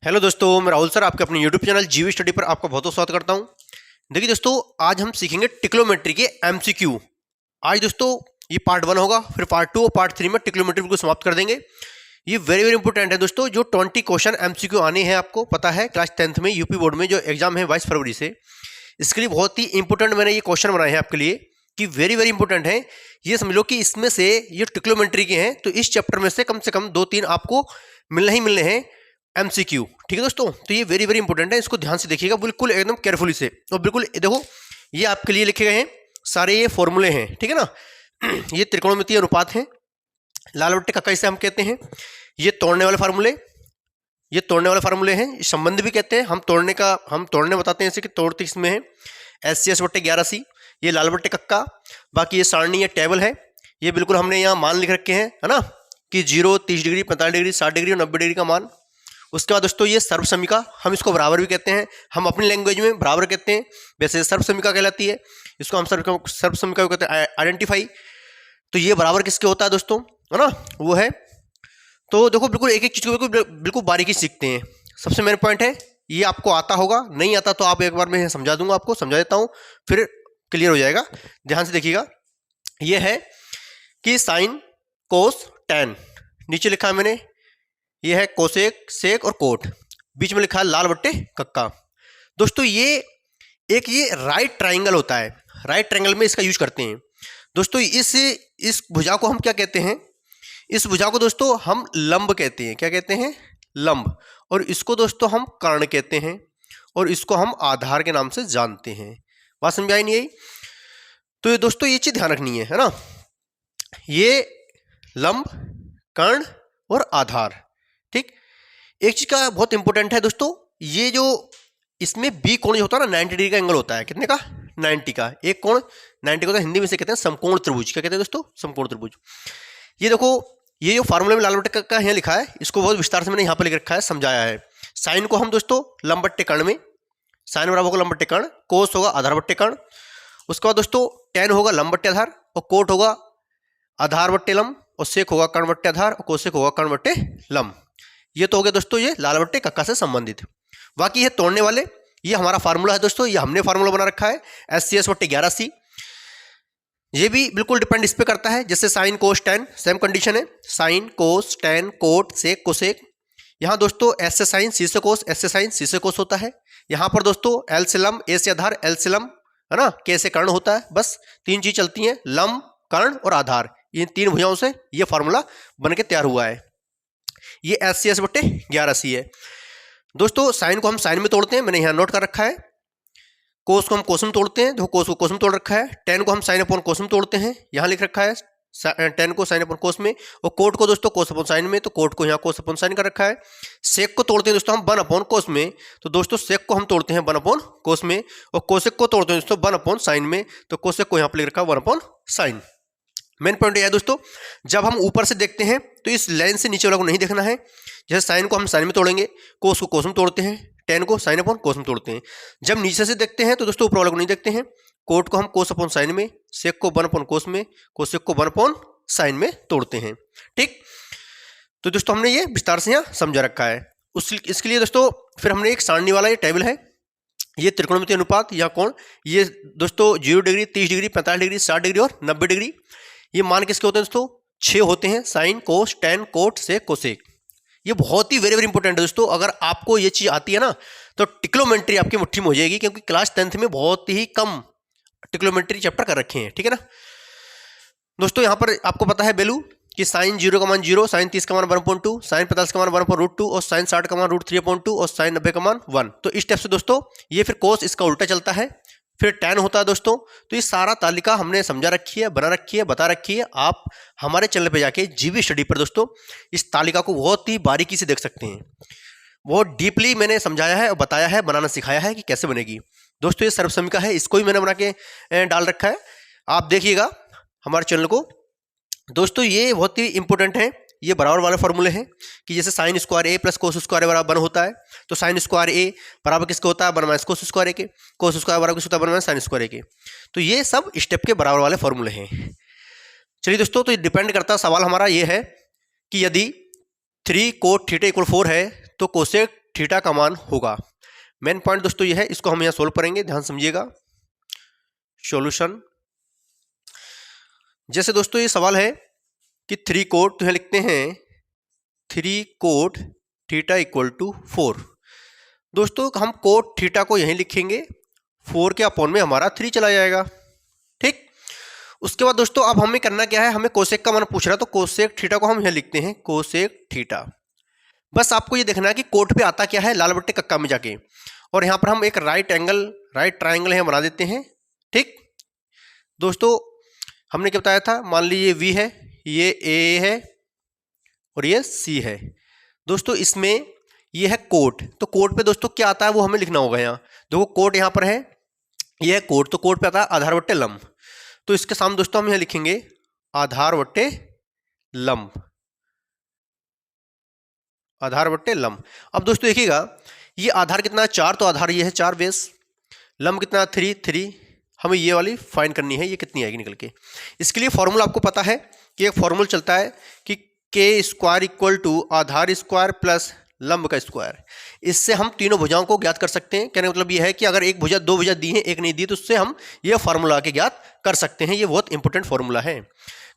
Hello दोस्तों, मैं Rahul sir आपके अपने यूट्यूब चैनल जीवी स्टडी पर आपका बहुत बहुत स्वागत करता हूं। देखिए दोस्तों, आज हम सीखेंगे ट्रिग्नोमेट्री के एमसीक्यू। आज दोस्तों ये पार्ट 1 होगा, फिर पार्ट 2 और पार्ट 3 में ट्रिग्नोमेट्री को समाप्त कर देंगे। ये वेरी वेरी इंपॉर्टेंट है दोस्तों। जो 20 क्वेश्चन एमसीक्यू आने हैं, आपको पता है क्लास 10th में यूपी बोर्ड में जो एग्जाम है 22 फरवरी से, इसके लिए बहुत ही इंपॉर्टेंट मैंने ये क्वेश्चन बनाए हैं आपके लिए कि वेरी वेरी इंपॉर्टेंट है। ये समझ लो कि इसमें से ये ट्रिग्नोमेट्री के हैं, तो इस चैप्टर में से कम 2-3 आपको मिलने हैं एमसीक्यू। ठीक है दोस्तों, तो ये वेरी वेरी इंपॉर्टेंट है, इसको ध्यान से देखिएगा बिल्कुल एकदम केयरफुली से। और बिल्कुल देखो, ये आपके लिए लिखे गए हैं सारे, ये फॉर्मूले हैं, ठीक है ना। ये त्रिकोणमितीय अनुपात हैं, लाल बट्टे कक्का इसे हम कहते हैं। ये तोड़ने वाले फार्मूले हैं, संबंध भी कहते हैं। हम तोड़ने बताते हैं, जैसे कि तोड़ते इसमें है SCS बट्टे 11C, ये लाल बट्टे कक्का। बाकी ये सारणी या टेबल है, ये बिल्कुल हमने यहाँ मान लिख रखे हैं, है ना, कि 0, 30 डिग्री, 45 डिग्री, 60 डिग्री और 90 डिग्री का मान। उसके बाद दोस्तों ये सर्वसमीका, हम इसको बराबर भी कहते हैं, हम अपनी लैंग्वेज में बराबर कहते हैं, वैसे सर्वसमीका कहलाती है। इसको हम सर्वसमीका कहते हैं, आइडेंटिफाई। तो ये बराबर किसके होता है दोस्तों, है ना, वो है। तो देखो बिल्कुल एक एक चीज को बिल्कुल बारीकी सीखते हैं। सबसे मेन पॉइंट है, ये आपको आता होगा, नहीं आता तो आप एक बार मैं समझा दूंगा, आपको समझा देता हूं, फिर क्लियर हो जाएगा। ध्यान से देखिएगा, ये है कि साइन, कोस, टैन, नीचे लिखा है मैंने, ये है कोसेक, सेक और कोट, बीच में लिखा है लाल बट्टे कक्का। दोस्तों ये एक ये राइट ट्राइंगल होता है, राइट ट्राइंगल में इसका यूज करते हैं दोस्तों। इस भुजा को हम क्या कहते हैं, इस भुजा को दोस्तों हम लंब कहते हैं। क्या कहते हैं? लंब। और इसको दोस्तों हम कर्ण कहते हैं, और इसको हम आधार के नाम से जानते हैं। बात समझ आई नहीं आई? तो ये दोस्तों ये चीज ध्यान रखनी है ना, ये लंब, कर्ण और आधार। ठीक, एक चीज का बहुत इंपॉर्टेंट है दोस्तों, ये जो इसमें बी कोण जो होता है ना, 90 डिग्री का एंगल होता है। कितने का? 90 का। एक कोण 90 का होता है, हिंदी में से कहते हैं समकोण त्रिभुज। क्या कहते हैं दोस्तों? समकोण त्रिभुज। ये देखो, ये जो फार्मूले में लाल बट्टे का यहाँ लिखा है, इसको बहुत विस्तार से मैंने यहाँ पर लिख रखा है, समझाया है। साइन को हम दोस्तों लंब बट्टे कर्ण में, साइन बराबर होगा लंब बट्टे कर्ण, कोस होगा आधार बट्टे कर्ण। उसके बाद दोस्तों टैन होगा लंब बट्टे आधार, और कोट होगा आधार बट्टे लंब, और सेक होगा कर्ण बट्टे आधार, और कोसेक होगा कर्ण बट्टे लंब। ये तो हो गया दोस्तों ये लाल बट्टे कक्का से संबंधित। बाकी ये तोड़ने वाले, ये हमारा फार्मूला है दोस्तों, ये हमने फार्मूला बना रखा है SCS बट्टे 11C। ये भी बिल्कुल डिपेंड इस पे करता है, जैसे साइन, कोस, टैन, सेम कंडीशन है, साइन, कोस, टैन, कोट, सेक, कोसेक। यहाँ दोस्तों S से साइन, C से कोस, S से साइन, C से कोस होता है। यहाँ पर दोस्तों L से लंब, A से आधार, L से लंब, है ना, K से कर्ण होता है। बस 3 चीज चलती हैं, लंब, कर्ण और आधार। इन 3 भुजाओं से ये फार्मूला बन के तैयार हुआ है। ये SCS बट्टे 11C है दोस्तों। साइन को हम साइन में तोड़ते हैं, मैंने यहाँ नोट कर रखा है। कोस को हम कोस में तोड़ते हैं, देखो कोस को कोस में तोड़ रखा है। टैन को हम साइन अपॉन कोस में तोड़ते हैं, यहाँ लिख रखा है टैन को साइन अपॉन कोस में। और कोट को दोस्तों कोस अपॉन साइन में, तो कोट को यहाँ कोस अपॉन साइन कर रखा है। सेक को तोड़ते हैं दोस्तों हम 1 अपॉन कोस में, तो दोस्तों सेक को हम तोड़ते हैं 1 अपॉन कोस में। और कोसेक को तोड़ते हैं दोस्तों 1 अपॉन साइन में, तो कोसेक को यहाँ पर लिख रखा है 1 अपॉन साइन। मेन पॉइंट यह है दोस्तों, जब हम ऊपर से देखते हैं तो इस लाइन से नीचे वाला को नहीं देखना है। जैसे साइन को हम साइन में तोड़ेंगे, कोस को कोस में तोड़ते हैं, टैन को साइन अपॉन कोस में तोड़ते हैं। जब नीचे से देखते हैं तो दोस्तों ऊपर वाला को नहीं देखते हैं। कोट को हम कोस अपॉन साइन में, सेक को 1 अपॉन कोस में, कोसेक को 1 अपॉन साइन में तोड़ते हैं। ठीक, तो दोस्तों हमने ये विस्तार से यहाँ समझा रखा है। इसके लिए दोस्तों फिर हमने एक सारणी वाला ये टेबल है, ये त्रिकोणमितीय अनुपात या कोण, ये दोस्तों 0 डिग्री, 30 डिग्री, 45 डिग्री, 60 डिग्री और 90 डिग्री। ये मान किसके होते हैं दोस्तों? 6 होते हैं, साइन, कोस, टैन, कोट, सेक, कोसेक। ये बहुत ही वेरी वेरी इंपॉर्टेंट है दोस्तों। अगर आपको ये चीज आती है ना, तो ट्रिग्नोमेट्री आपकी मुट्ठी में हो जाएगी, क्योंकि क्लास 10th में बहुत ही कम ट्रिग्नोमेट्री चैप्टर कर रखे हैं। ठीक है ना दोस्तों। यहाँ पर आपको पता है वैल्यू कि साइन 0 का मान 0, साइन 30 का मान 1/2, साइन 45 का मान 1/√2, और साइन 60 का मान √3/2, और साइन 90 का मान 1। तो इस टाइप से दोस्तों ये फिर कोस इसका उल्टा चलता है, फिर टैन होता है दोस्तों। तो ये सारा तालिका हमने समझा रखी है, बना रखी है, बता रखी है। आप हमारे चैनल पे जाके जीवी स्टडी पर दोस्तों इस तालिका को बहुत ही बारीकी से देख सकते हैं। बहुत डीपली मैंने समझाया है और बताया है, बनाना सिखाया है कि कैसे बनेगी दोस्तों। ये सर्वसमीका है, इसको ही मैंने बना के डाल रखा है, आप देखिएगा हमारे चैनल को दोस्तों। ये बहुत ही इंपॉर्टेंट है, ये बराबर वाले फॉर्मूले हैं कि जैसे साइन स्क्वायर ए प्लस कोस स्क्वायर बराबर 1 होता है, तो साइन स्क्वायर ए बराबर किसका होता है? 1 माइनस कोस स्क्वायर ए के। कोस स्क्वायर बराबर किसका होता है? 1 माइनस साइन स्क्वायर ए के। तो ये सब स्टेप के बराबर वाले फॉर्मूले हैं। चलिए दोस्तों, तो ये डिपेंड करता है, सवाल हमारा ये है कि यदि 3 कोट थीटा इक्वल 4 है, तो कोसेक थीटा का मान होगा। मेन पॉइंट दोस्तों ये है, इसको हम यहाँ सोल्व करेंगे, ध्यान समझिएगा। सॉल्यूशन, जैसे दोस्तों ये सवाल है कि 3 कोट, तो यहाँ लिखते हैं 3 कोट थीटा इक्वल टू 4। दोस्तों हम कोट थीटा को यहीं लिखेंगे, 4 के अपॉन में हमारा 3 चला जाएगा। ठीक, उसके बाद दोस्तों अब हमें करना क्या है, हमें कोसेक का मान पूछ रहा है, तो कोसेक थीटा को हम यहाँ लिखते हैं कोसेक थीटा। बस आपको ये देखना है कि कोट पे आता क्या है लाल बट्टे कक्का में जाके, और यहाँ पर हम एक राइट ट्राइंगल यहाँ बना देते हैं। ठीक दोस्तों, हमने क्या बताया था, मान लीजिए V है, ये A है और ये C है। दोस्तों इसमें ये है कोट, तो कोट पे दोस्तों क्या आता है वो हमें लिखना होगा। यहाँ देखो कोट यहाँ पर है, ये है कोट, तो कोट पे आता है आधार बट्टे लंब, तो इसके सामने दोस्तों हम यहाँ लिखेंगे आधार बट्टे लंब, आधार बट्टे लंब। अब दोस्तों देखिएगा, ये आधार कितना है 4, तो आधार ये है 4 बेस, लंब कितना 3, हमें ये वाली फाइंड करनी है, ये कितनी आएगी निकल के। इसके लिए फॉर्मूला आपको पता है कि एक फॉर्मूला चलता है कि के स्क्वायर इक्वल टू आधार स्क्वायर प्लस लंब का स्क्वायर। इससे हम तीनों भुजाओं को ज्ञात कर सकते हैं। कहने का मतलब ये है कि अगर एक भुजा 2 भुजा दी है, एक नहीं दी, तो उससे हम ये फार्मूला के ज्ञात कर सकते हैं। ये बहुत इंपॉर्टेंट फार्मूला है।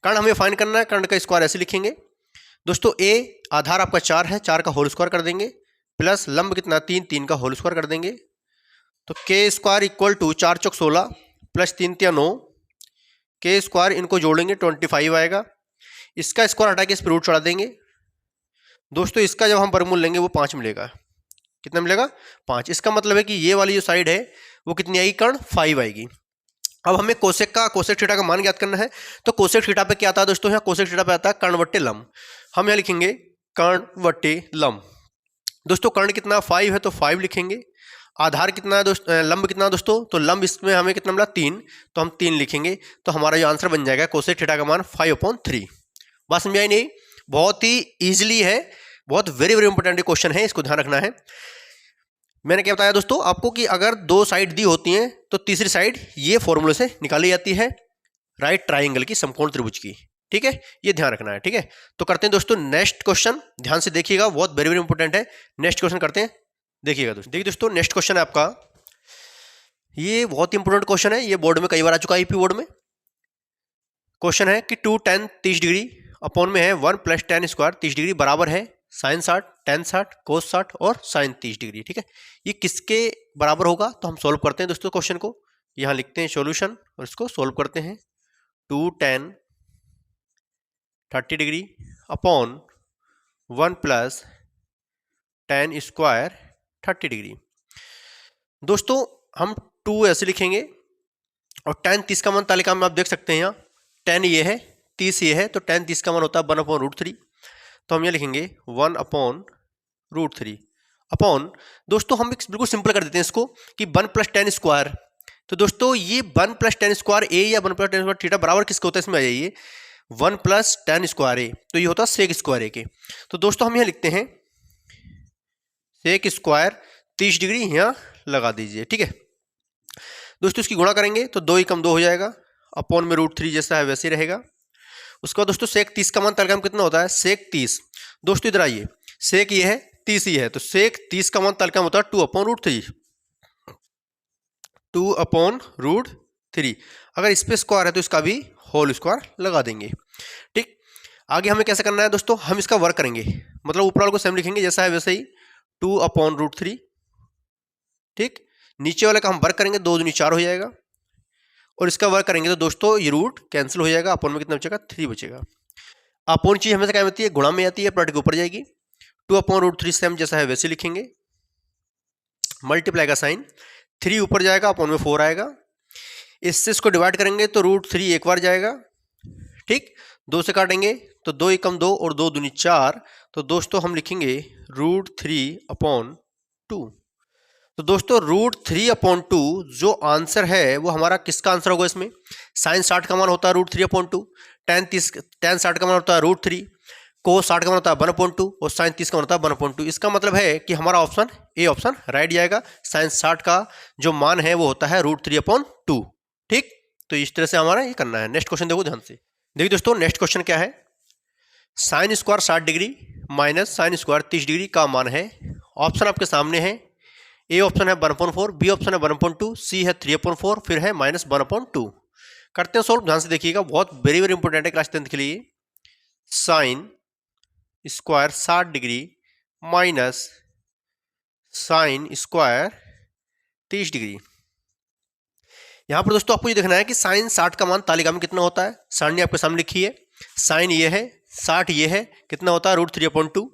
कर्ण हमें फाइंड करना है, कर्ण का स्क्वायर ऐसे लिखेंगे दोस्तों, ए आधार आपका 4 है, 4 का होल स्क्वायर कर देंगे, प्लस लंब कितना 3 का होल स्क्वायर कर देंगे, तो के स्क्वायर इक्वल टू 4 चौक 16 प्लस 3 तिया 9, के स्क्वायर इनको जोड़ेंगे 25 आएगा, इसका स्क्वायर हटा के इस पर रूट चढ़ा देंगे। दोस्तों इसका जब हम वर्गमूल लेंगे वो 5 मिलेगा, कितना मिलेगा 5। इसका मतलब है कि ये वाली जो साइड है वो कितनी आएगी, कर्ण 5 आएगी। अब हमें कोसेक थीटा का मान ज्ञात करना है, तो कोसेक थीटा पे क्या आता है दोस्तों, यहाँ कोसेक थीटा पे आता है कर्ण बट्टे लंब। हम यहाँ लिखेंगे कर्ण बट्टे लंब। दोस्तों कर्ण कितना 5 है, तो 5 लिखेंगे। आधार कितना है दोस्तों, लंब कितना है दोस्तों, तो लंब इसमें हमें कितना मिला 3, तो हम 3 लिखेंगे, तो हमारा जो आंसर बन जाएगा कोसेक थीटा का मान 5/3। बात समझ आई नहीं, बहुत ही ईजिली है, बहुत वेरी इंपॉर्टेंट क्वेश्चन है, इसको ध्यान रखना है। मैंने क्या बताया दोस्तों आपको कि अगर 2 साइड दी होती हैं तो तीसरी साइड ये फॉर्मूले से निकाली जाती है, राइट ट्राइंगल की, समकोण त्रिभुज की। ठीक है, ये ध्यान रखना है। ठीक है, तो करते हैं दोस्तों नेक्स्ट क्वेश्चन, ध्यान से देखिएगा, बहुत वेरी इंपॉर्टेंट है। नेक्स्ट क्वेश्चन करते हैं, देखिएगा दोस्तों। देखिए दोस्तों नेक्स्ट क्वेश्चन है आपका, ये बहुत इंपॉर्टेंट क्वेश्चन है, ये बोर्ड में कई बार आ चुका है, यूपी बोर्ड में। क्वेश्चन है कि 2 tan 30 डिग्री अपॉन में है 1 + tan स्क्वायर 30 डिग्री बराबर है sin 60, tan 60, cos 60 और sin 30 डिग्री। ठीक है, ये किसके बराबर होगा, तो हम सॉल्व करते हैं दोस्तों क्वेश्चन को। यहाँ लिखते हैं सॉल्यूशन और इसको सॉल्व करते हैं। 2 tan 30 degree upon 1 + tan square 30 degree. दोस्तों हम 2 ऐसे लिखेंगे और tan 30 का मान तालिका में आप देख सकते हैं, यहाँ tan ये है, 30 ये है, तो tan 30 का मान होता है 1/√3। तो हम ये लिखेंगे 1/√3 अपॉन, दोस्तों हम बिल्कुल सिंपल कर देते हैं इसको कि 1 + tan स्क्वायर। तो दोस्तों ये 1 + tan स्क्वायर ए या 1 + tan स्क्वायर थीटा बराबर किसका होता है, इसमें आ जाइए 1 + tan स्क्वायर ए, तो ये होता है सेक स्क्वायर ए के। तो दोस्तों हम यहाँ लिखते हैं सेक स्क्वायर 30 डिग्री यहाँ लगा दीजिए। ठीक है दोस्तों, इसकी गुणा करेंगे तो 2 × 2 हो जाएगा, अपॉन में √3 जैसा है वैसे ही रहेगा। उसके बाद दोस्तों सेक 30 का मान तालिका में कितना होता है, सेक 30। दोस्तों इधर आइए, सेक ये है 30 ही है, तो सेक 30 का मान तालिका में होता है 2/√3, 2/√3। अगर इस पे स्क्वायर है तो इसका भी होल स्क्वायर लगा देंगे। ठीक, आगे हमें कैसे करना है दोस्तों, हम इसका वर्क करेंगे, मतलब ऊपर वाले को सेम लिखेंगे जैसा है वैसे ही, 2/√3। ठीक, नीचे वाले का हम वर्क करेंगे, 2 दूनी 4 हो जाएगा, और इसका वर्क करेंगे तो दोस्तों ये रूट कैंसिल हो जाएगा, अपॉन में कितना बचेगा 3 बचेगा। अपॉन चीज हमेशा क्या होती है, गुणा में आती है, प्लॉट के ऊपर जाएगी। 2/√3 सेम जैसा है वैसे लिखेंगे, मल्टीप्लाई का साइन, 3 ऊपर जाएगा, अपॉन में 4 आएगा। इससे इसको डिवाइड करेंगे तो √3 एक बार जाएगा। ठीक, 2 से काटेंगे तो 2 × 2 और 2 दूनी 4, तो दोस्तों हम लिखेंगे √3/2। तो दोस्तों √3/2 जो आंसर है वो हमारा किसका आंसर होगा, इसमें sin 60 का मान होता है √3/2, tan 60 का मान होता है √3, cos 60 का मान होता है 1/2 और sin 30 का मान होता है 1/2। इसका मतलब है कि हमारा ऑप्शन ए ऑप्शन राइट जाएगा। sin 60 का जो मान है वो होता है √3/2। ठीक, तो इस तरह से हमारा ये करना है। नेक्स्ट क्वेश्चन देखो ध्यान से, देखिए दोस्तों नेक्स्ट क्वेश्चन क्या है, sin square 60 degree minus sin square 30 degree का मान है ऑप्शन आपके सामने है, ए ऑप्शन है 1/4, बी ऑप्शन है 1/2, सी है 3/4, फिर है -1/2। करते हैं सॉल्व, ध्यान से देखिएगा, बहुत वेरी वेरी इंपॉर्टेंट है क्लास 10th के लिए। Sine square 60 degree minus sine square 30 degree. यहां पर दोस्तों आपको ये देखना है कि साइन 60 का मान तालिका में कितना होता है। सारणी आपके सामने लिखी है, साइन ये है, 60 ये है, कितना होता है √3/2।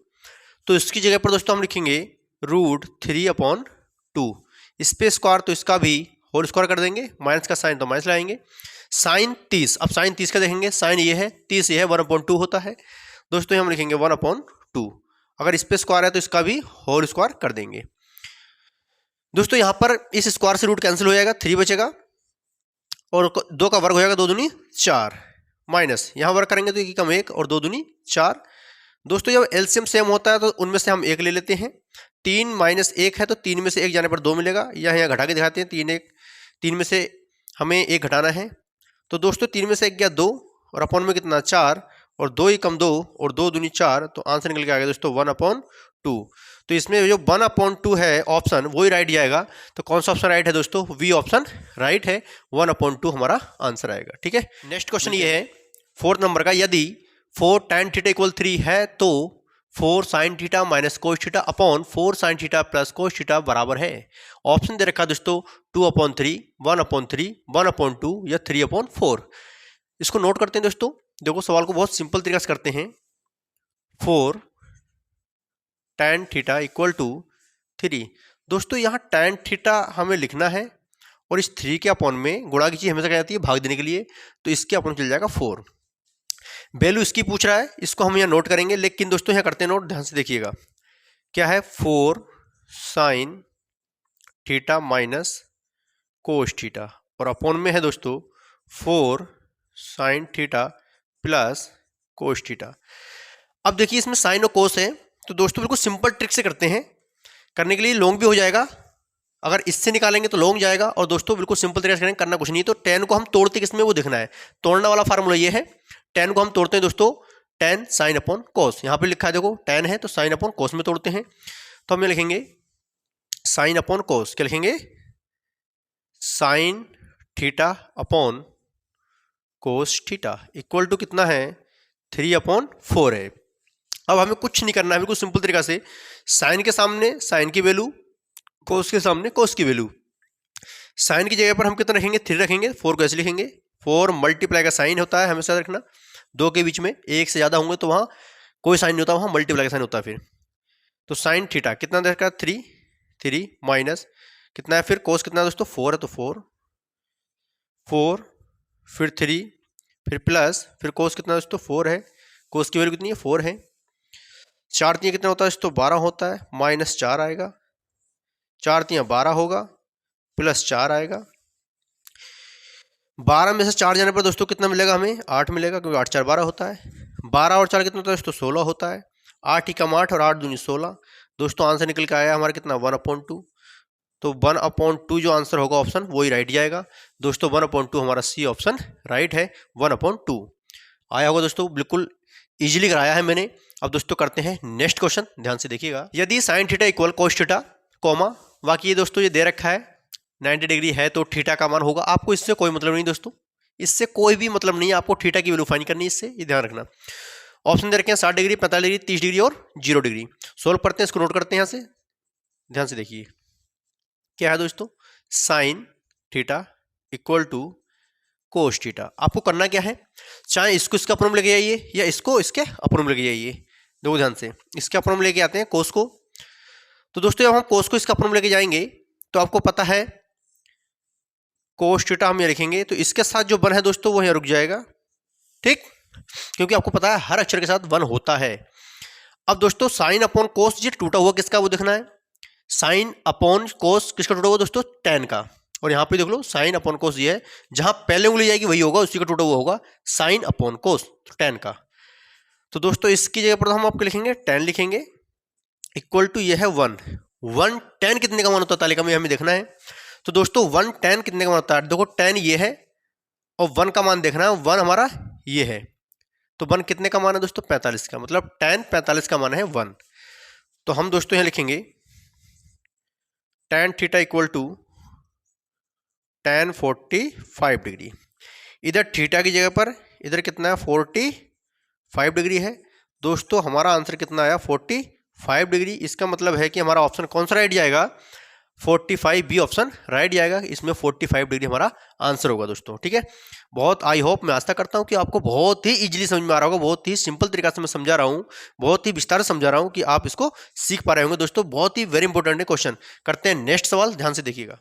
तो इसकी जगह पर दोस्तों हम लिखेंगे √3/2। इस पे स्क्वायर तो इसका भी होल स्क्वायर कर देंगे, माइनस का साइन तो माइनस लाएंगे। साइन 30, अब साइन 30 का देखेंगे, साइन ये है, 30 ये है, 1/2 होता है दोस्तों, हम लिखेंगे 1/2। अगर इस पे स्क्वायर है तो इसका भी होल स्क्वायर कर देंगे दोस्तों। यहां पर इस स्क्वायर से रूट कैंसिल हो जाएगा, 3 बचेगा और 2 का वर्ग हो जाएगा, 2 दूनी 4, माइनस यहां वर्ग करेंगे तो 1 कम 1 और 2 दूनी 4। दोस्तों जब एलसीएम सेम होता है तो उनमें से हम 1 ले लेते हैं। 3 माइनस 1 है तो 3 में से 1 जाने पर 2 मिलेगा, या यहाँ घटा के दिखाते हैं, 3 में से हमें 1 घटाना है। तो दोस्तों 3 में से 1 गया 2 और अपॉन में कितना 4 और 2 ही कम 2 और 2 दूनी 4, तो आंसर निकल के आ गया दोस्तों 1/2। तो इसमें जो 1/2 है ऑप्शन वही राइट जाएगा। तो कौन सा ऑप्शन राइट है दोस्तों, वी ऑप्शन राइट है, 1/2 हमारा आंसर आएगा। ठीक है, नेक्स्ट क्वेश्चन ये है 4th नंबर का, यदि 4 tan θ = 3 है तो 4 sin θ - cos θ upon 4 sin θ plus cos θ बराबर है। ऑप्शन दे रखा है दोस्तों 2/3, 1/3, 1/2 या 3/4। इसको नोट करते हैं दोस्तों। देखो सवाल को बहुत सिंपल तरीके से करते हैं। 4 tan θ = 3। दोस्तों यहाँ tan θ हमें लिखना है और इस 3 के अपॉन में गुणा की चीज हमेशा क्या जाती है, भाग देने के लिए, तो इसके अपॉन चल जाएगा 4। वैल्यू इसकी पूछ रहा है, इसको हम यहाँ नोट करेंगे, लेकिन दोस्तों यहाँ करते हैं नोट, ध्यान से देखिएगा। क्या है 4 sin θ माइनस cos θ और अपॉन में है दोस्तों 4 sin θ प्लस cos θ। अब देखिए इसमें साइन और कोस है, तो दोस्तों बिल्कुल सिंपल ट्रिक से करते हैं। करने के लिए लॉन्ग भी हो जाएगा, अगर इससे निकालेंगे तो लॉन्ग जाएगा, और दोस्तों बिल्कुल सिंपल तरीके से करेंगे, करना कुछ नहीं। तो tan को हम तोड़ते किसमें वो देखना है, तोड़ने वाला फार्मूला ये है। tan को हम तोड़ते हैं दोस्तों tan sin अपॉन कोस, यहाँ पे लिखा है देखो tan है तो sin अपॉन कोस में तोड़ते हैं। तो हम लिखेंगे sin अपॉन कोस, क्या लिखेंगे sin θ upon cos θ equal to कितना है 3/4 है। अब हमें कुछ नहीं करना है, बिल्कुल सिंपल तरीका से साइन के सामने साइन की वैल्यू, कोस के सामने कोस की वैल्यू। साइन की जगह पर हम कितना रखेंगे 3 रखेंगे, 4 को ऐसे लिखेंगे। 4 मल्टीप्लाई का साइन होता है, हमेशा रखना 2 के बीच में 1 से ज़्यादा होंगे तो वहाँ कोई साइन नहीं होता, वहाँ मल्टीप्लाई का साइन होता है। फिर तो साइन θ कितना देखा 3 माइनस कितना है, फिर कोस कितना है दोस्तों 4 है तो 4 फिर 3 फिर प्लस फिर कोस कितना दोस्तों 4 है, कोस की वैल्यू कितनी है 4 है। 4 3 कितना होता है दोस्तों 12 होता है, -4 आएगा, 4 3 12 होगा, प्लस 4 आएगा। 12 में से 4 जाने पर दोस्तों कितना मिलेगा हमें 8 मिलेगा, क्योंकि 8 4 12 होता है। 12 और 4 कितना होता है दोस्तों 16 होता है। 8 ही कम 8 और 8 दूनी 16। दोस्तों आंसर निकल के आया हमारा कितना 1/2। तो 1/2 जो आंसर होगा ऑप्शन वही राइट जाएगा दोस्तों। 1/2 हमारा सी ऑप्शन राइट है, 1/2 आया होगा दोस्तों, बिल्कुल इजीली कराया है मैंने। अब दोस्तों करते हैं नेक्स्ट क्वेश्चन, ध्यान से देखिएगा। यदि sin θ = cos θ कॉमा, बाकी ये दोस्तों ये दे रखा है 90 डिग्री है तो थीटा का मान होगा। आपको इससे कोई मतलब नहीं दोस्तों, इससे कोई भी मतलब नहीं है, आपको थीटा की वैल्यू फाइंड करनी है, इससे ये ध्यान रखना। ऑप्शन दे रखे हैं 60 डिग्री, 45 डिग्री, 30 डिग्री और 0 डिग्री। सोल्व करते हैं, इसको नोट करते हैं यहाँ से, ध्यान से देखिए। क्या है दोस्तों sin θ = cos θ। आपको करना क्या है, चाहे इसको इसका अपॉन लेके जाइए या इसको इसके अपॉन लेके जाइए। देखो ध्यान से, इसके अपॉन लेके आते हैं कोस को। तो दोस्तों जब हम कोस को इसका अपॉन लेके जाएंगे तो आपको पता है cos θ हम ये लिखेंगे, तो इसके साथ जो 1 है दोस्तों वो यहाँ रुक जाएगा, ठीक, क्योंकि आपको पता है हर अक्षर के साथ 1 होता है। अब दोस्तों साइन अपॉन कोस ये टूटा हुआ किसका वो देखना है। साइन अपॉन कोस किसका टूटा हुआ दोस्तों tan का, और यहाँ पे देख लो साइन अपॉन कोस ये है, जहां पहले उंगली जाएगी वही होगा, उसी का टूटा हुआ होगा साइन अपॉन कोस tan का। तो दोस्तों इसकी जगह पर हम आपको लिखेंगे tan लिखेंगे, इक्वल टू ये है 1 tan कितने का मान होता है तालिका में हमें देखना है। तो दोस्तों 1 tan कितने का मान होता है, देखो tan ये है और 1 का मान देखना है, 1 हमारा ये है, तो 1 कितने का मान है दोस्तों 45 का, मतलब tan 45 का मान है 1। तो हम दोस्तों यहाँ लिखेंगे tan theta equal to tan 45 degree. इधर थीटा की जगह पर इधर कितना है 45 डिग्री है। दोस्तों हमारा आंसर कितना आया 45 डिग्री। इसका मतलब है कि हमारा ऑप्शन कौन सा राइट जाएगा 45 बी ऑप्शन राइट जाएगा। इसमें 45 डिग्री हमारा आंसर होगा दोस्तों। ठीक है, बहुत आई होप मैं आशा करता हूं कि आपको बहुत ही इजीली समझ में आ रहा होगा, बहुत ही सिंपल तरीका से मैं समझा रहा हूं, बहुत ही विस्तार से समझा रहा हूं कि आप इसको सीख पा रहे होंगे दोस्तों। बहुत ही वेरी इंपॉर्टेंट है क्वेश्चन। करते हैं नेक्स्ट सवाल, ध्यान से देखिएगा।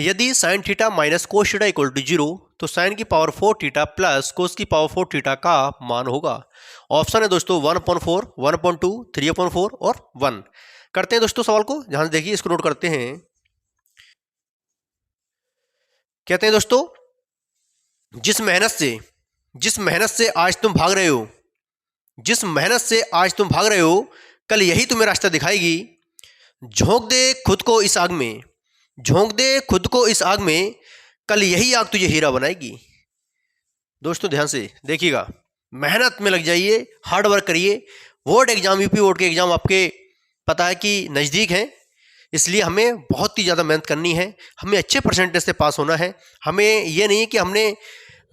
यदि sine theta minus cos theta equal to 0 तो साइन की पावर 4 थीटा प्लस कोस की पावर 4 थीटा का मान होगा। ऑप्शन है दोस्तों 1/4, 1/2, 3/4 और 1। करते हैं दोस्तों सवाल को, ध्यान से देखिए, इसको नोट करते हैं। कहते हैं दोस्तों जिस मेहनत से आज तुम भाग रहे हो, जिस मेहनत से आज तुम भाग रहे हो, कल यही तुम्हें रास्ता दिखाएगी। झोंक दे खुद को इस आग में, झोंक दे खुद को इस आग में, कल यही आग तुझे हीरा बनाएगी। दोस्तों ध्यान से देखिएगा, मेहनत में लग जाइए, हार्ड वर्क करिए। बोर्ड एग्जाम, यूपी बोर्ड के एग्जाम आपके पता है कि नज़दीक हैं, इसलिए हमें बहुत ही ज़्यादा मेहनत करनी है, हमें अच्छे परसेंटेज से पास होना है। हमें ये नहीं कि हमने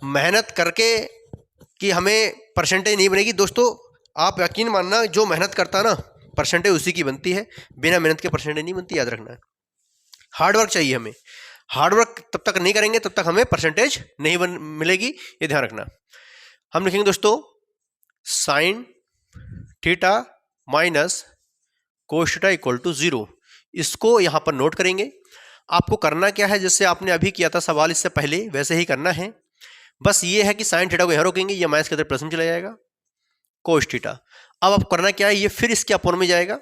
मेहनत करके कि हमें परसेंटेज नहीं बनेगी। दोस्तों आप यकीन मानना, जो मेहनत करता है ना परसेंटेज उसी की बनती है, बिना मेहनत के परसेंटेज नहीं बनती, याद रखना है। हार्ड वर्क चाहिए हमें, हार्ड वर्क तब तक नहीं करेंगे तब तक हमें परसेंटेज नहीं मिलेगी, ये ध्यान रखना। हम लिखेंगे दोस्तों sine theta minus cos theta equal to 0। इसको यहाँ पर नोट करेंगे। आपको करना क्या है, जैसे आपने अभी किया था सवाल इससे पहले, वैसे ही करना है। बस ये है कि साइन थीटा को यहाँ रोकेंगे, ये माइनस के अंदर प्लस में चला जाएगा कोस थीटा। अब आप करना क्या है, ये फिर इसके अपॉन में जाएगा,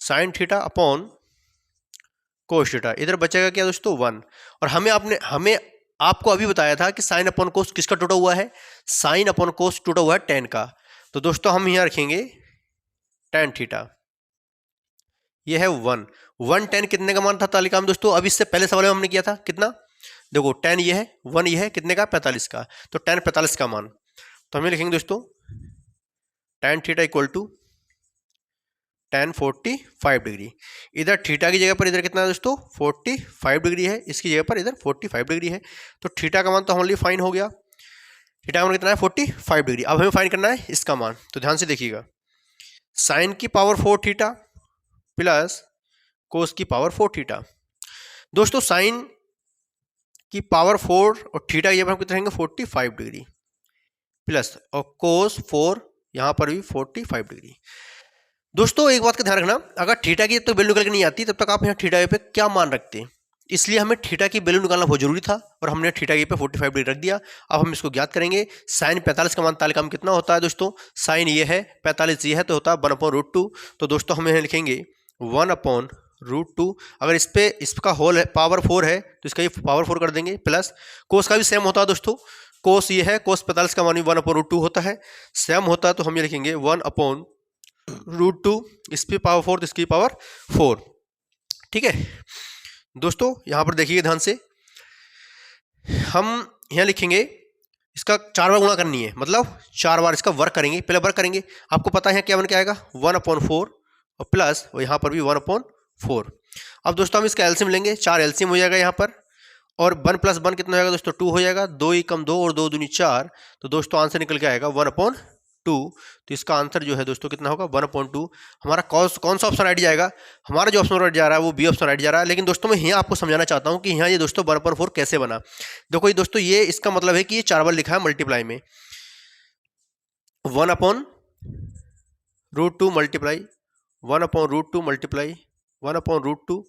sine theta upon cos theta. इधर बचेगा क्या दोस्तों 1। और हमें आपको अभी बताया था कि साइन अपॉन कोस किसका टूटा हुआ है, साइन अपॉन कोस टूटा हुआ है tan का। तो दोस्तों हम यहाँ रखेंगे tan थीटा, ये है 1 tan कितने का मान था तालिका में दोस्तों, अभी इससे पहले सवाल में हमने किया था कितना, देखो tan ये है 1, ये है कितने का 45 का, तो tan 45 का मान। तो हमें लिखेंगे दोस्तों tan theta equal to tan 45 degree. इधर थीटा की जगह पर इधर कितना है दोस्तों 45 डिग्री है, इसकी जगह पर इधर 45 डिग्री है। तो थीटा का मान तो हमारे लिए फाइन हो गया, थीटा का मान कितना है 45 डिग्री। अब हमें फाइन करना है इसका मान। तो ध्यान से देखिएगा, साइन की पावर 4 थीटा प्लस कोस की पावर 4 थीटा। दोस्तों साइन की पावर 4 और थीटा ये पर हम कितना रहेंगे 45 डिग्री प्लस, और कोस 4 यहाँ पर भी 45 डिग्री। दोस्तों एक बात का ध्यान रखना, अगर थीटा की जब तक वैल्यू निकल के नहीं आती तब तक आप यहाँ थीटा पे क्या मान रखते हैं, इसलिए हमें थीटा की वैल्यू निकालना बहुत जरूरी था और हमने थीटा पे 45 डिग्री रख दिया। अब हम इसको ज्ञात करेंगे। साइन 45 का मान तालिका में कितना होता है दोस्तों, साइन ये है 45 ये है, तो होता है 1/√2। तो दोस्तों हम यहाँ लिखेंगे 1/√2। अगर इस पे इसका होल है पावर 4 है तो इसका ये पावर 4 कर देंगे, प्लस कोस का भी सेम होता है दोस्तों, कोस ये है, कोस 45 का मान भी 1/√2 होता है, सेम होता है। तो हम ये लिखेंगे 1/√2, इसकी पावर 4 तो इसकी पावर 4। ठीक है दोस्तों, यहाँ पर देखिए ध्यान से, हम यहाँ लिखेंगे इसका 4 बार गुणा करनी है, मतलब 4 बार इसका वर्क करेंगे। पहले वर्क करेंगे, आपको पता है क्या बन के आएगा 1/4 और प्लस और यहाँ पर भी 1/4। अब दोस्तों हम इसका एलसीएम लेंगे, 4 एलसीएम हो जाएगा यहाँ पर, और 1 + 1 कितना हो जाएगा दोस्तों 2 हो जाएगा, 2 × 2 और 2 दूनी 4। तो दोस्तों आंसर निकल के आएगा 1/2। तो इसका आंसर जो है दोस्तों कितना होगा 1/2। हमारा कौन सा ऑप्शन राइट जाएगा, हमारा जो ऑप्शन राइट जा रहा है वो बी ऑप्शन राइट जा रहा है। लेकिन दोस्तों मैं यहाँ आपको समझाना चाहता हूँ कि यहाँ ये दोस्तों 1/4 कैसे बना। देखो ये दोस्तों, ये इसका मतलब है कि ये 4 बार लिखा है मल्टीप्लाई में, 1/√2 मल्टीप्लाई 1/√2 मल्टीप्लाई 1/√2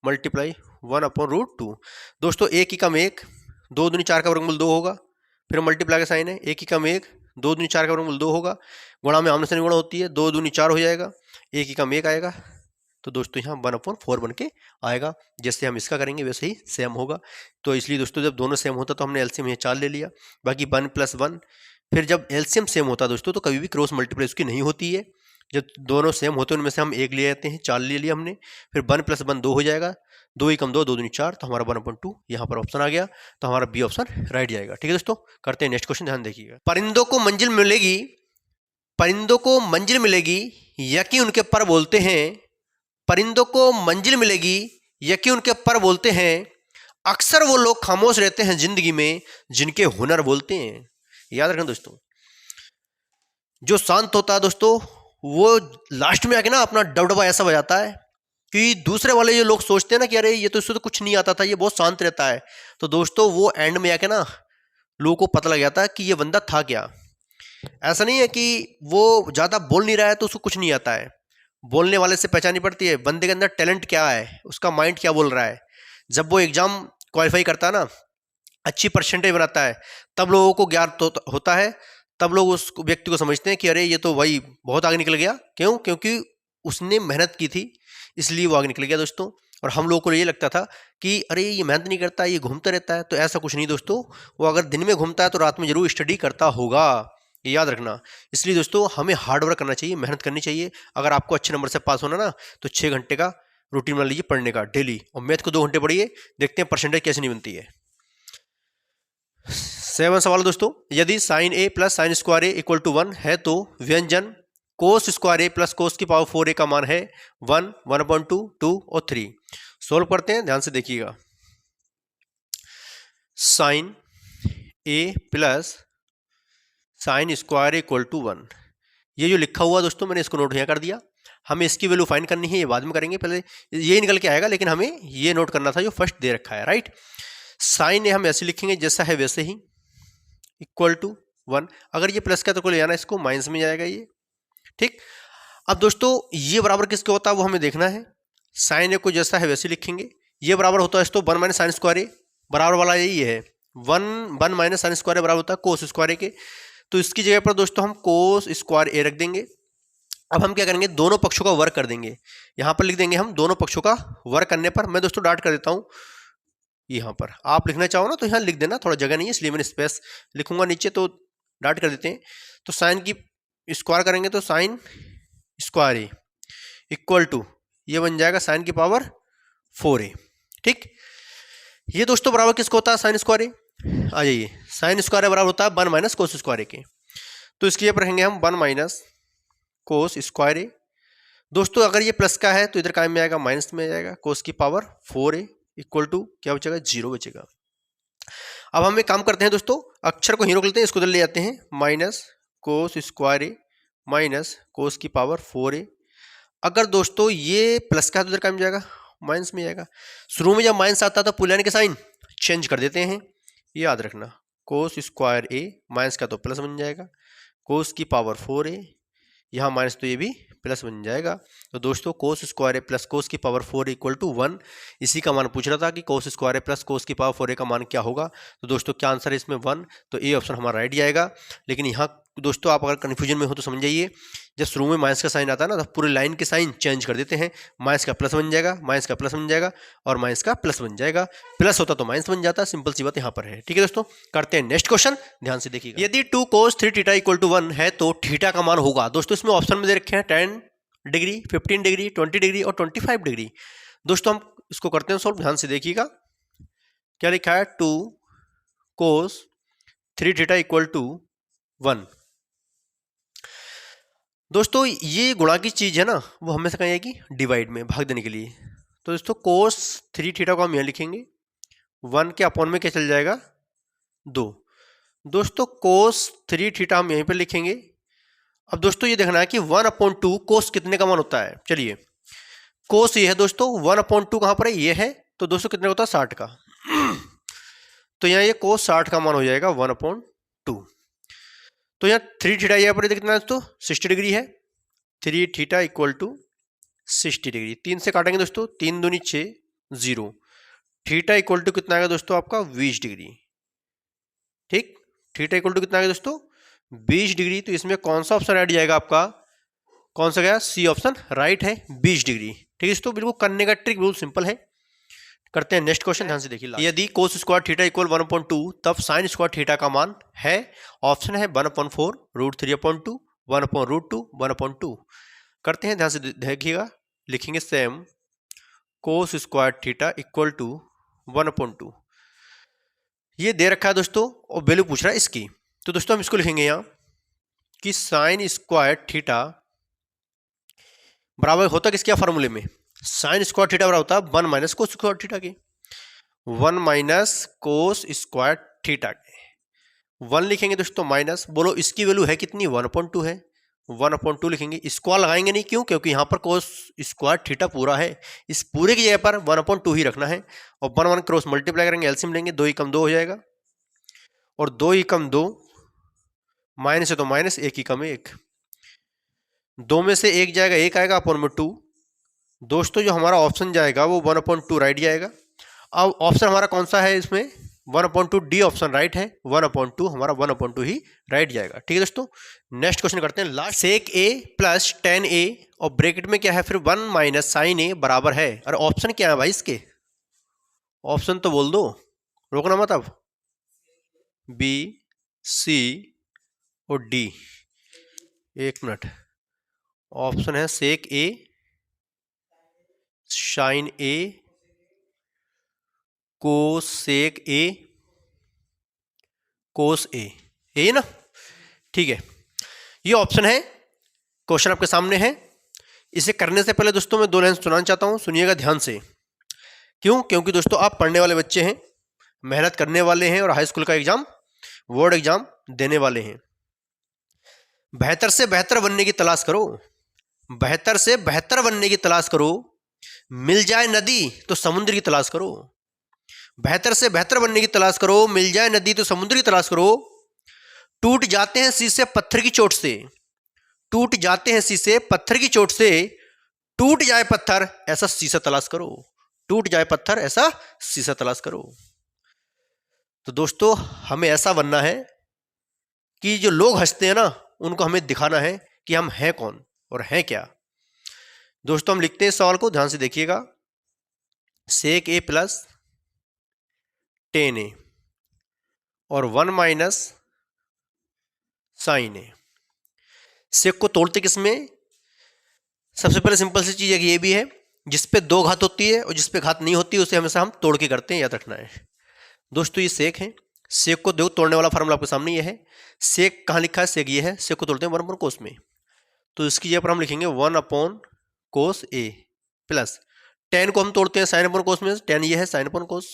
मल्टीप्लाई 1/√2। दोस्तों 1 की कम 1, 2 दूनी 4 का वर्गमूल 2 होगा, फिर मल्टीप्लाई का साइन है, 1 की कम 1, 2 दूनी 4 का वर्गमूल 2 होगा, गुणा में आमने सामने गुणा होती है, 2 दूनी 4 हो जाएगा, 1 की कम 1 आएगा। तो दोस्तों यहाँ 1/4 बन के आएगा। जैसे हम इसका करेंगे वैसे ही सेम होगा। तो इसलिए दोस्तों जब दोनों सेम होता तो हमने एलसीएम यहाँ 4 ले लिया, बाकी 1 + 1। फिर जब एलसीएम सेम होता दोस्तों तो कभी भी क्रॉस मल्टीप्लाई उसकी नहीं होती है। जब दोनों सेम होते हैं उनमें से हम 1 ले आते हैं, 4 ले लिया हमने, फिर 1 + 1 2 हो जाएगा, 2 × 2 2 दूनी 4, तो हमारा 1/2 यहाँ पर ऑप्शन आ गया। तो हमारा बी ऑप्शन राइट जाएगा। ठीक है दोस्तों, करते हैं नेक्स्ट क्वेश्चन, ध्यान देखिएगा। परिंदों को मंजिल मिलेगी, परिंदों को मंजिल मिलेगी, यकी उनके पर बोलते हैं परिंदों को मंजिल मिलेगी यकी उनके पर बोलते हैं, अक्सर वो लोग खामोश रहते हैं जिंदगी में जिनके हुनर बोलते हैं। याद रखना दोस्तों, जो शांत होता है दोस्तों वो लास्ट में आके ना अपना डबडबा ऐसा बजाता है कि दूसरे वाले जो लोग सोचते हैं ना कि अरे ये तो इससे तो कुछ नहीं आता था, ये बहुत शांत रहता है, तो दोस्तों वो एंड में आके ना लोगों को पता लग जाता है कि ये बंदा था क्या। ऐसा नहीं है कि वो ज़्यादा बोल नहीं रहा है तो उसको कुछ नहीं आता है, बोलने वाले से पहचानी पड़ती है बंदे के अंदर टैलेंट क्या है, उसका माइंड क्या बोल रहा है। जब वो एग्जाम क्वालिफाई करता है ना, अच्छी परसेंटेज बनाता है, तब लोगों को ज्ञान तो होता है, तब लोग उस व्यक्ति को समझते हैं कि अरे ये तो भाई बहुत आगे निकल गया। क्यों? क्योंकि उसने मेहनत की थी इसलिए वो आगे निकल गया दोस्तों। और हम लोगों को ये लगता था कि अरे ये मेहनत नहीं करता, ये घूमता रहता है, तो ऐसा कुछ नहीं दोस्तों। वो अगर दिन में घूमता है तो रात में जरूर स्टडी करता होगा, ये याद रखना। इसलिए दोस्तों हमें हार्ड वर्क करना चाहिए, मेहनत करनी चाहिए। अगर आपको अच्छे नंबर से पास होना ना तो 6 घंटे का रूटीन बना लीजिए पढ़ने का डेली, और मैथ को 2 घंटे पढ़िए, देखते हैं परसेंटेज कैसे नहीं बनती है। 7 सवाल दोस्तों, यदि sine A plus sine square A equal to 1 है तो व्यंजन कोस स्क्वायर ए प्लस कोस की पावर 4 ए का मान है 1, 1/2, 2 और 3। सोल्व करते हैं, ध्यान से देखिएगा। Sine A plus sine square equal to 1, ये जो लिखा हुआ दोस्तों मैंने इसको नोट यहाँ कर दिया। हमें इसकी वैल्यू फाइंड करनी है, ये बाद में करेंगे, पहले ये निकल के आएगा, लेकिन हमें ये नोट करना था जो फर्स्ट दे रखा है, राइट। साइन ए हम ऐसे लिखेंगे जैसा है वैसे ही, इक्वल टू 1। अगर ये प्लस का तो ले जाना, इसको माइनस में जाएगा ये, ठीक। अब दोस्तों ये बराबर किसके होता है वो हमें देखना है। साइन ए को जैसा है वैसे लिखेंगे, ये बराबर होता है दोस्तों 1 माइनस साइन स्क्वायर ए, बराबर वाला यही है 1 माइनस साइन स्क्वायर ए बराबर होता है कोस स्क्वायर ए के। तो इसकी जगह पर दोस्तों हम कोस स्क्वायर ए रख देंगे। अब हम क्या करेंगे, दोनों पक्षों का वर्क कर देंगे, यहां पर लिख देंगे हम दोनों पक्षों का वर्क करने पर। मैं दोस्तों डाट कर देता हूं यहाँ पर, आप लिखना चाहो ना तो यहाँ लिख देना, थोड़ा जगह नहीं है इसलिए मैंने स्पेस लिखूंगा नीचे, तो डाट कर देते हैं। तो साइन की स्क्वायर करेंगे तो sine square A equal to ये बन जाएगा साइन की पावर 4a, ठीक। ये दोस्तों बराबर किसको होता है, साइन स्क्वायर ए। आ जाइए, साइन स्क्वायर बराबर होता है 1 माइनस कोस स्क्वायर ए के, तो इसकी जगह पर रहेंगे हम 1 माइनस कोस स्क्वायर ए। दोस्तों अगर ये प्लस का है तो इधर काय में आएगा, माइनस में जाएगा, कोस की पावर 4a इक्वल टू क्या बचेगा, 0 बचेगा। अब हम एक काम करते हैं दोस्तों, अक्षर को हीरो लेते हैं, इसको उधर ले जाते हैं, माइनस कोस स्क्वायर ए माइनस कोस की पावर 4a। अगर दोस्तों ये प्लस का है तो इधर काय में जाएगा, माइनस में जाएगा। शुरू में जब माइनस आता है तो पुल के साइन चेंज कर देते हैं, याद रखना। कोस स्क्वायर ए माइनस का तो प्लस बन जाएगा, कोस की पावर 4a, यहाँ माइनस तो ये भी प्लस बन जाएगा। तो दोस्तों कोस स्क्वायर ए प्लस कोस की पावर 4 इक्वल टू 1, इसी का मान पूछ रहा था कि कोस स्क्वायर ए प्लस कोस की पावर 4 का मान क्या होगा। तो दोस्तों क्या आंसर है इसमें 1, तो ए ऑप्शन हमारा राइट जाएगा। लेकिन यहाँ दोस्तों आप अगर कन्फ्यूजन में हो तो समझ जाइए, जब शुरू में माइनस का साइन आता है ना तो पूरे लाइन के साइन चेंज कर देते हैं, माइनस का प्लस बन जाएगा, माइनस का प्लस बन जाएगा और माइनस का प्लस बन जाएगा, प्लस होता तो माइनस बन जाता, सिंपल सी बात यहाँ पर है, ठीक है दोस्तों। करते हैं नेक्स्ट क्वेश्चन, ध्यान से देखिएगा। यदि 2 cos 3 थीटा इक्वल टू 1 है तो थीटा का मान होगा। दोस्तों इसमें ऑप्शन में दे रखे हैं 10 डिग्री, 15 डिग्री, 20 डिग्री और 25 डिग्री। दोस्तों हम इसको करते हैं सॉल्व, ध्यान से देखिएगा। क्या लिखा है, 2 cos 3 थीटा इक्वल टू 1। दोस्तों ये गुणा की चीज है ना, वो हमेशा कहीं आएगी डिवाइड में, भाग देने के लिए। तो दोस्तों cos 3 थीटा को हम यहाँ लिखेंगे, 1 के अपॉन में क्या चल जाएगा, 2। दोस्तों cos 3 थीटा हम यहीं पर लिखेंगे। अब दोस्तों ये देखना है कि 1/2 कोस कितने का मान होता है। चलिए कोस ये है दोस्तों, 1/2 कहाँ पर है, ये है, तो दोस्तों कितने का होता है, 60 का। तो यहाँ ये कोस 60 का मान हो जाएगा 1/2। तो यहाँ 3 थीटा यहाँ पर कितना है दोस्तों, 60 डिग्री है, 3 थीटा इक्वल टू 60 डिग्री। 3 से काटेंगे दोस्तों, 3 दूनी 6, 0। थीटा इक्वल टू कितना आएगा दोस्तों आपका, 20 डिग्री, ठीक। थीटा इक्वल टू कितना आएगा दोस्तों, 20 डिग्री। तो इसमें कौन सा ऑप्शन राइट जाएगा आपका, कौन सा गया, सी ऑप्शन राइट है, 20 डिग्री, ठीक है दोस्तों। बिल्कुल करने का ट्रिक बिल्कुल सिंपल है। करते हैं नेक्स्ट क्वेश्चन, ध्यान से देखिए। यदि कोस स्क्वायर थीटा इक्वल 1/2 तब साइन स्क्वायर थीटा का मान है, ऑप्शन है 1/4 √3/2 1/√2 1/2। करते हैं, ध्यान से देखिएगा। लिखेंगे same cos square theta equal to 1/2, ये दे रखा है दोस्तों और वैल्यू पूछ रहा है इसकी। तो दोस्तों हम इसको लिखेंगे यहाँ कि साइन स्क्वायर थीटा बराबर होता किसके फॉर्मूले में, साइन स्क्वायर थीटा बराबर होता है 1 माइनस कोस स्क्वायर थीटा के, 1 माइनस कोस स्क्वायर थीटा के। 1 लिखेंगे दोस्तों माइनस, बोलो इसकी वैल्यू है कितनी, 1/2 है, 1/2 लिखेंगे। स्क्वायर लगाएंगे नहीं, क्यों, क्योंकि यहाँ पर कोस स्क्वायर थीटा पूरा है, इस पूरे की जगह पर 1/2 ही रखना है। और 1 1 क्रॉस मल्टीप्लाई करेंगे, एलसीएम लेंगे, 2 ही कम 2 हो जाएगा, और 2 ही कम 2, माइनस है तो माइनस, 1 ही कम 1, 2 में से 1 जाएगा, 1 आएगा अपॉन में 2। दोस्तों जो हमारा ऑप्शन जाएगा वो 1/2 राइट जाएगा। अब ऑप्शन हमारा कौन सा है इसमें, 1/2, डी ऑप्शन राइट है, 1/2 हमारा 1/2 ही राइट जाएगा। ठीक है दोस्तों, नेक्स्ट क्वेश्चन करते हैं लास्ट। सेक ए प्लस टेन ए और ब्रैकेट में क्या है फिर 1 माइनस साइन ए बराबर है। अरे ऑप्शन क्या है भाई इसके, ऑप्शन तो बोल दो, रोकना मत। अब बी, सी और डी, 1 मिनट। ऑप्शन है सेक ए, साइन ए, कोसेक ए, कोस ए, यही ना, ठीक है। ये ऑप्शन है, क्वेश्चन आपके सामने है। इसे करने से पहले दोस्तों मैं 2 लाइन सुनाना चाहता हूं, सुनिएगा ध्यान से। क्यों, क्योंकि दोस्तों आप पढ़ने वाले बच्चे हैं, मेहनत करने वाले हैं और हाई स्कूल का एग्जाम, बोर्ड एग्जाम देने वाले हैं। बेहतर से बेहतर बनने की तलाश करो, बेहतर से बेहतर बनने की तलाश करो। मिल जाए नदी तो समुद्र की तलाश करो, बेहतर से बेहतर बनने की तलाश करो। मिल जाए नदी तो समुद्र की तलाश करो। टूट जाते हैं शीशे पत्थर की चोट से, टूट जाते हैं शीशे पत्थर की चोट से। टूट जाए पत्थर ऐसा शीशा तलाश करो, टूट जाए पत्थर ऐसा शीशा तलाश करो। तो दोस्तों हमें ऐसा बनना है कि जो लोग हंसते हैं ना, उनको हमें दिखाना है कि हम हैं कौन और हैं क्या। दोस्तों हम लिखते हैं सवाल को, ध्यान से देखिएगा। सेक ए प्लस टेन ए और 1 माइनस साइन ए। सेक को तोड़ते किसमें, सबसे पहले सिंपल सी चीज है कि ये भी है, जिस पे 2 घात होती है और जिस पे घात नहीं होती है उसे हमेशा हम तोड़ के करते हैं, याद रखना है। दोस्तों ये सेक है, सेक को दो तोड़ने वाला फार्मूला आपके सामने ये है। सेक कहाँ लिखा है, सेक ये है, सेक को तोड़ते हैं 1/2 कोस में। तो इसकी जगह पर हम लिखेंगे 1/2 कोस ए प्लस टेन को हम तोड़ते हैं साइन अपॉन कोस में, टेन ये है साइन अपॉन कोस,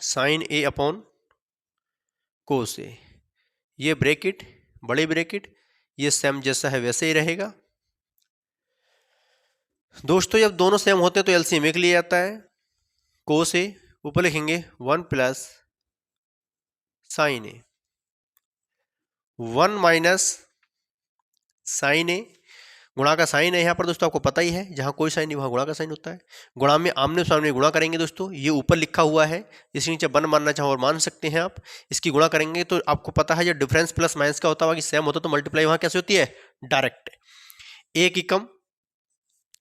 साइन ए अपॉन कोस ए। ये ब्रैकेट बड़े ब्रैकेट, ये सेम जैसा है वैसे ही रहेगा। दोस्तों जब दोनों सेम होते हैं तो एलसीएम एक लिया जाता है। कोस ए ऊपर लिखेंगे 1 प्लस साइन ए, 1 माइनस साइन ए, गुणा का साइन है यहाँ पर दोस्तों, आपको पता ही है, जहाँ कोई साइन नहीं वहाँ गुणा का साइन होता है। गुणा में आमने सामने गुणा करेंगे दोस्तों, ये ऊपर लिखा हुआ है, इसके नीचे 1 मानना चाहो और मान सकते हैं आप। इसकी गुणा करेंगे तो आपको पता है, जब डिफरेंस प्लस माइनस का होता है कि सेम होता तो मल्टीप्लाई वहाँ कैसे होती है, डायरेक्ट। एक ही कम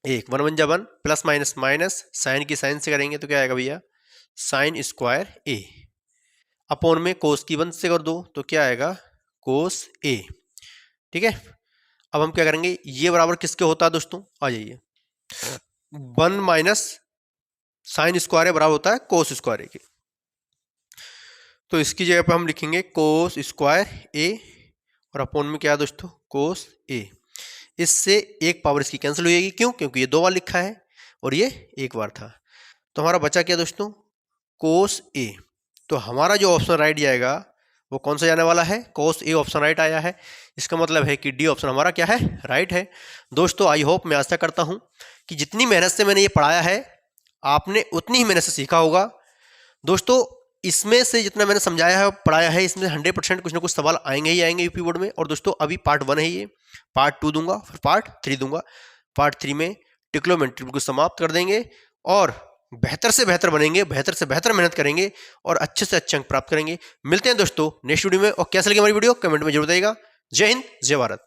एक, 1 1 1 प्लस माइनस माइनस, साइन की साइन से करेंगे तो क्या आएगा भैया, साइन स्क्वायर ए अपॉन में कोस की 1 से कर दो तो क्या आएगा, कोस ए। ठीक है, अब हम क्या करेंगे, ये बराबर किसके होता है दोस्तों, आ जाइए, 1 माइनस साइन स्क्वायर ए बराबर होता है कोस स्क्वायर ए के। तो इसकी जगह पर हम लिखेंगे कोस स्क्वायर ए और अपॉन में क्या है दोस्तों, कोस ए। इससे एक पावर इसकी कैंसिल हो जाएगी, क्यों, क्योंकि ये 2 बार लिखा है और ये 1 बार था। तो हमारा बचा क्या दोस्तों, कोस ए। तो हमारा जो ऑप्शन राइट जाएगा वो कौन सा जाने वाला है, कोस ए ऑप्शन राइट आया है। इसका मतलब है कि डी ऑप्शन हमारा क्या है, राइट है। दोस्तों आई होप, मैं आशा करता हूं कि जितनी मेहनत से मैंने ये पढ़ाया है आपने उतनी ही मेहनत से सीखा होगा। दोस्तों इसमें से जितना मैंने समझाया है पढ़ाया है, इसमें 100% कुछ ना कुछ सवाल आएंगे ही आएंगे यूपी बोर्ड में। और दोस्तों अभी पार्ट 1 है, ये पार्ट 2 दूंगा, फिर पार्ट 3 दूंगा। पार्ट 3 में ट्रिग्नोमेट्री को समाप्त कर देंगे और बेहतर से बेहतर बनेंगे, बेहतर से बेहतर मेहनत करेंगे और अच्छे से अच्छे अंक प्राप्त करेंगे। मिलते हैं दोस्तों नेक्स्ट वीडियो में, और कैसे लगी हमारी वीडियो कमेंट में जरूर बताइएगा। जय हिंद, जय भारत।